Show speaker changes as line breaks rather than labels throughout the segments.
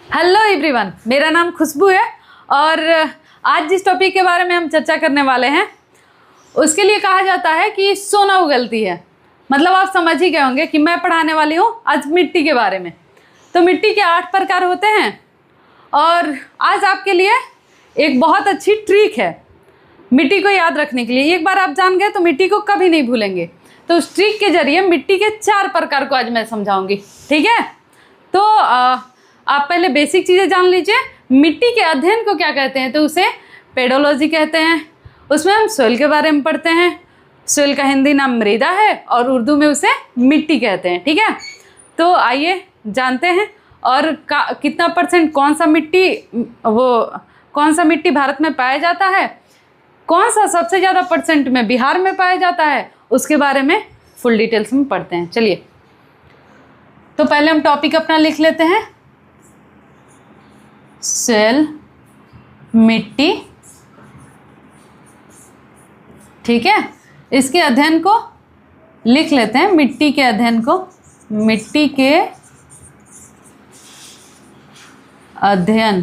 Hello everyone, मेरा नाम खुशबू है और आज जिस टॉपिक के बारे में हम चर्चा करने वाले हैं उसके लिए कहा जाता है कि सोना उगलती है। मतलब आप समझ ही गए होंगे कि मैं पढ़ाने वाली हूँ आज मिट्टी के बारे में। तो मिट्टी के 8 प्रकार होते हैं और आज आपके लिए एक बहुत अच्छी ट्रिक है मिट्टी को याद रखने के लिए। एक बार आप जान गए तो मिट्टी को कभी नहीं भूलेंगे। तो उस ट्रिक के जरिए मिट्टी के 4 प्रकार को आज मैं समझाऊंगी, ठीक है। तो आप पहले बेसिक चीज़ें जान लीजिए। मिट्टी के अध्ययन को क्या कहते हैं? तो उसे पेडोलॉजी कहते हैं। उसमें हम सोइल के बारे में पढ़ते हैं। सोइल का हिंदी नाम मृदा है और उर्दू में उसे मिट्टी कहते हैं, ठीक है। तो आइए जानते हैं और कितना परसेंट कौन सा मिट्टी भारत में पाया जाता है, कौन सा सबसे ज़्यादा परसेंट में बिहार में पाया जाता है, उसके बारे में फुल डिटेल्स में पढ़ते हैं। चलिए, तो पहले हम टॉपिक अपना लिख लेते हैं। सोइल, मिट्टी, ठीक है। इसके अध्ययन को लिख लेते हैं। मिट्टी के अध्ययन को, मिट्टी के अध्ययन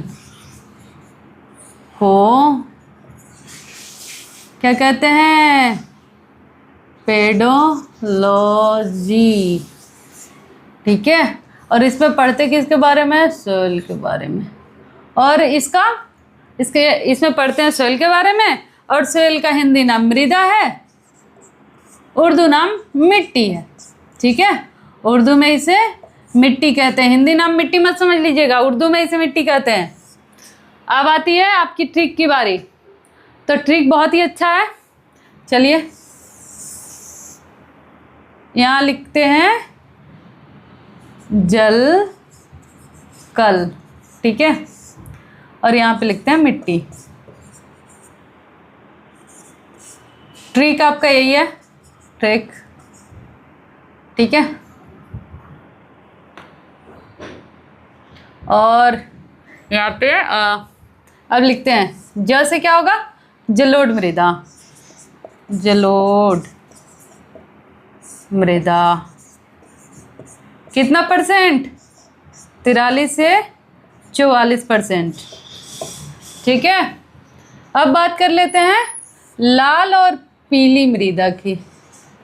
को क्या कहते हैं? पेडोलॉजी, ठीक है। और इसमें पढ़ते किसके बारे में? सोइल के बारे में। और इसमें पढ़ते हैं सोइल के बारे में। और सोइल का हिंदी नाम मृदा है, उर्दू नाम मिट्टी है, ठीक है। उर्दू में इसे मिट्टी कहते हैं। हिंदी नाम मिट्टी मत समझ लीजिएगा, उर्दू में इसे मिट्टी कहते हैं। अब आती है आपकी ट्रिक की बारी। तो ट्रिक बहुत ही अच्छा है। चलिए, यहाँ लिखते हैं जल कल, ठीक है। और यहाँ पे लिखते हैं मिट्टी। ट्रिक आपका यही है, ट्रिक, ठीक है। और यहाँ पे अब लिखते हैं ज से क्या होगा? जलोढ़ मृदा, जलोढ़ मृदा। कितना परसेंट? 43 से 44%, ठीक है। अब बात कर लेते हैं लाल और पीली मृदा की।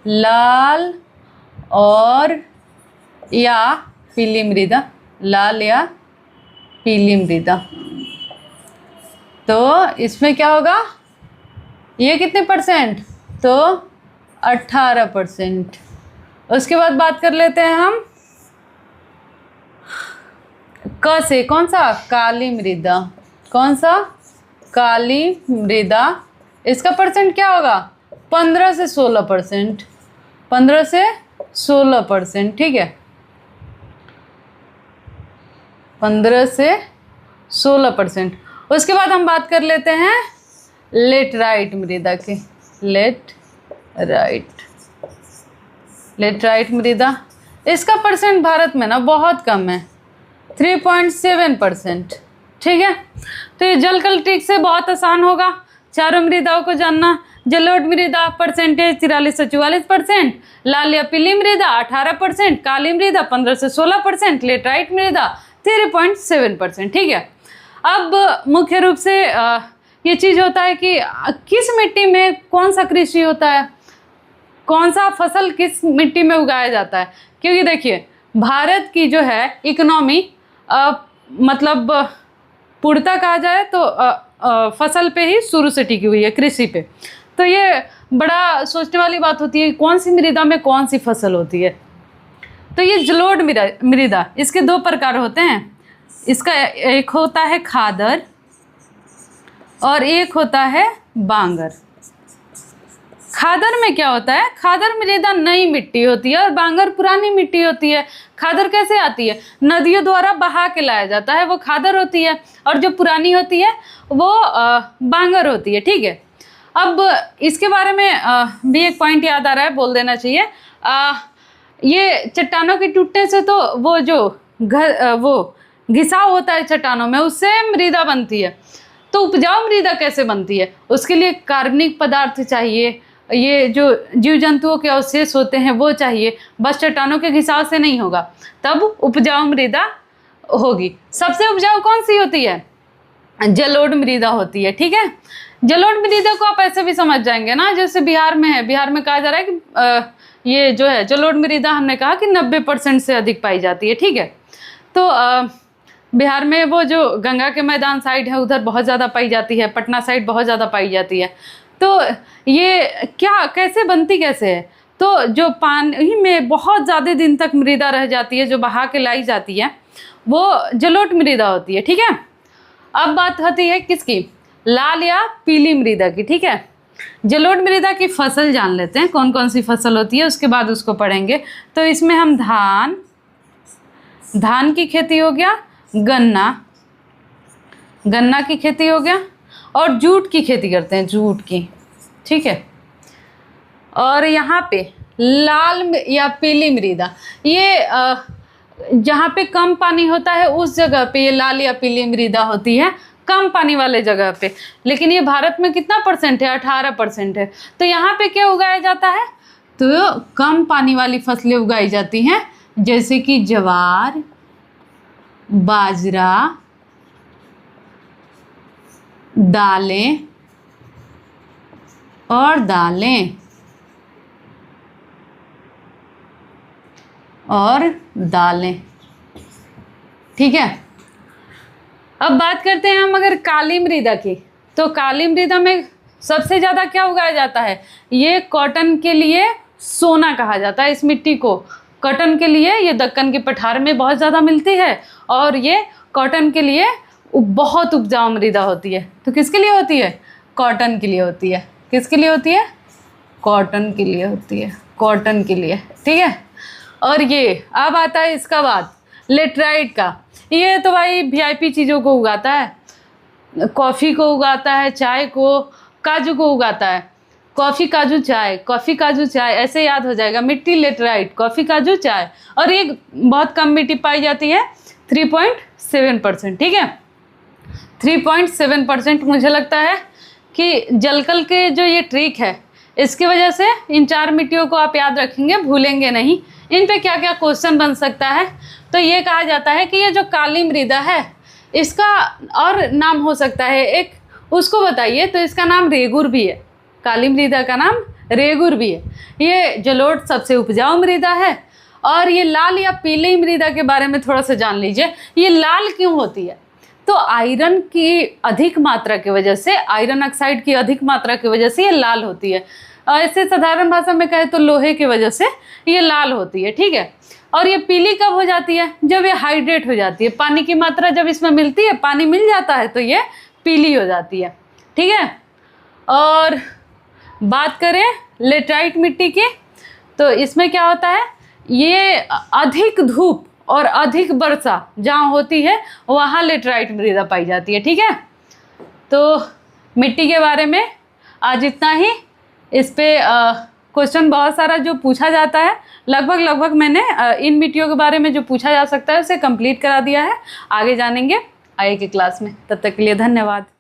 लाल और या पीली मृदा, लाल या पीली मृदा। तो इसमें क्या होगा? ये कितने परसेंट? तो 18%। उसके बाद बात कर लेते हैं हम क से। कौन सा? काली मृदा। कौन सा? काली मृदा। इसका परसेंट क्या होगा? 15 से 16%। 15 से 16%, ठीक है। 15 से 16%। उसके बाद हम बात कर लेते हैं लेटराइट मृदा की। लेटराइट मृदा। इसका परसेंट भारत में ना बहुत कम है, 3.7%, ठीक है। तो ये जल कल ट्रिक से बहुत आसान होगा चारों मृदाओं को जानना। जलोढ़ मृदा परसेंटेज 43 से 44%, लाल या पीली मृदा 18%, काली मृदा 15 से 16%, लेटराइट मृदा 3.7%, ठीक है। अब मुख्य रूप से ये चीज़ होता है कि किस मिट्टी में कौन सा कृषि होता है, कौन सा फसल किस मिट्टी में उगाया जाता है। क्योंकि देखिए, भारत की जो है इकोनॉमी मतलब पूर्णतः कहा जाए तो फसल पे ही शुरू से टिकी हुई है, कृषि पे। तो ये बड़ा सोचने वाली बात होती है कौन सी मृदा में कौन सी फसल होती है। तो ये जलोढ़ मृदा, इसके 2 प्रकार होते हैं। इसका एक होता है खादर और एक होता है बांगर। खादर में क्या होता है? खादर मृदा नई मिट्टी होती है और बांगर पुरानी मिट्टी होती है। खादर कैसे आती है? नदियों द्वारा बहा के लाया जाता है, वो खादर होती है। और जो पुरानी होती है वो बांगर होती है, ठीक है। अब इसके बारे में भी एक पॉइंट याद आ रहा है, बोल देना चाहिए। ये चट्टानों के टूटने से तो वो जो वो घिसाव होता है चट्टानों में, उससे मृदा बनती है। तो उपजाऊ मृदा कैसे बनती है? उसके लिए कार्बनिक पदार्थ चाहिए, ये जो जीव जंतुओं के अवशेष होते हैं वो चाहिए। बस चट्टानों के घिसाव से नहीं होगा, तब उपजाऊ मृदा होगी। सबसे उपजाऊ कौन सी होती है? जलोढ़ मृदा होती है। ठीक है, जलोढ़ मृदा को आप ऐसे भी समझ जाएंगे ना, जैसे बिहार में है, बिहार में कहा जा रहा है कि ये जो है जलोढ़ मृदा, हमने कहा कि 90% से अधिक पाई जाती है। ठीक है, तो बिहार में वो जो गंगा के मैदान साइड है उधर बहुत ज़्यादा पाई जाती है, पटना साइड बहुत ज़्यादा पाई जाती है। तो ये क्या कैसे बनती कैसे है? तो जो पानी में बहुत ज़्यादा दिन तक मृदा रह जाती है, जो बहा के लाई जाती है, वो जलोढ़ मृदा होती है। ठीक है, अब बात होती है किसकी? लाल या पीली मृदा की। ठीक है, जलोढ़ मृदा की फसल जान लेते हैं, कौन कौन सी फसल होती है, उसके बाद उसको पढ़ेंगे। तो इसमें हम धान की खेती हो गया, गन्ना की खेती हो गया, और जूट की खेती करते हैं, जूट की। ठीक है, और यहाँ पे लाल या पीली मृदा, ये जहाँ पे कम पानी होता है उस जगह पे ये लाल या पीली मृदा होती है, कम पानी वाले जगह पे। लेकिन ये भारत में कितना परसेंट है? 18% है। तो यहाँ पे क्या उगाया जाता है? तो कम पानी वाली फसलें उगाई जाती हैं, जैसे कि ज्वार, बाजरा, दालें और दालें। ठीक है, अब बात करते हैं हम अगर काली मृदा की। तो काली मृदा में सबसे ज़्यादा क्या उगाया जाता है? ये कॉटन के लिए सोना कहा जाता है इस मिट्टी को। कॉटन के लिए ये दक्कन के पठार में बहुत ज़्यादा मिलती है, और ये कॉटन के लिए बहुत उपजाऊ मृदा होती है। तो किसके लिए होती है? कॉटन के लिए होती है। किसके लिए होती है? कॉटन के लिए होती है, कॉटन के लिए। ठीक है, और ये अब आता है इसका बाद लेटराइट का। ये तो भाई वीआईपी चीज़ों को उगाता है, कॉफ़ी को उगाता है, चाय को, काजू को उगाता है। कॉफ़ी काजू चाय, कॉफ़ी काजू चाय, ऐसे याद हो जाएगा। मिट्टी लेटराइट, कॉफ़ी काजू चाय। और ये बहुत कम मिट्टी पाई जाती है, 3.7%। ठीक है, 3.7%। मुझे लगता है कि जलकल के जो ये ट्रिक है, इसकी वजह से इन 4 मिट्टियों को आप याद रखेंगे, भूलेंगे नहीं। इन पे क्या क्या क्वेश्चन बन सकता है? तो ये कहा जाता है कि ये जो काली मृदा है, इसका और नाम हो सकता है एक, उसको बताइए। तो इसका नाम रेगुर भी है, काली मृदा का नाम रेगुर भी है। ये जलोढ़ सबसे उपजाऊ मृदा है। और ये लाल या पीली मृदा के बारे में थोड़ा सा जान लीजिए। ये लाल क्यों होती है? तो आयरन की अधिक मात्रा की वजह से, आयरन ऑक्साइड की अधिक मात्रा की वजह से ये लाल होती है। ऐसे साधारण भाषा में कहे तो लोहे की वजह से ये लाल होती है। ठीक है, और ये पीली कब हो जाती है? जब ये हाइड्रेट हो जाती है, पानी की मात्रा जब इसमें मिलती है, पानी मिल जाता है, तो ये पीली हो जाती है। ठीक है, और बात करें लेटराइट मिट्टी की, तो इसमें क्या होता है? ये अधिक धूप और अधिक वर्षा जहाँ होती है वहाँ लेटराइट मृदा पाई जाती है। ठीक है, तो मिट्टी के बारे में आज इतना ही। इस पे क्वेश्चन बहुत सारा जो पूछा जाता है, लगभग मैंने इन मिट्टियों के बारे में जो पूछा जा सकता है उसे कंप्लीट करा दिया है। आगे जानेंगे आगे की क्लास में। तब तक के लिए धन्यवाद।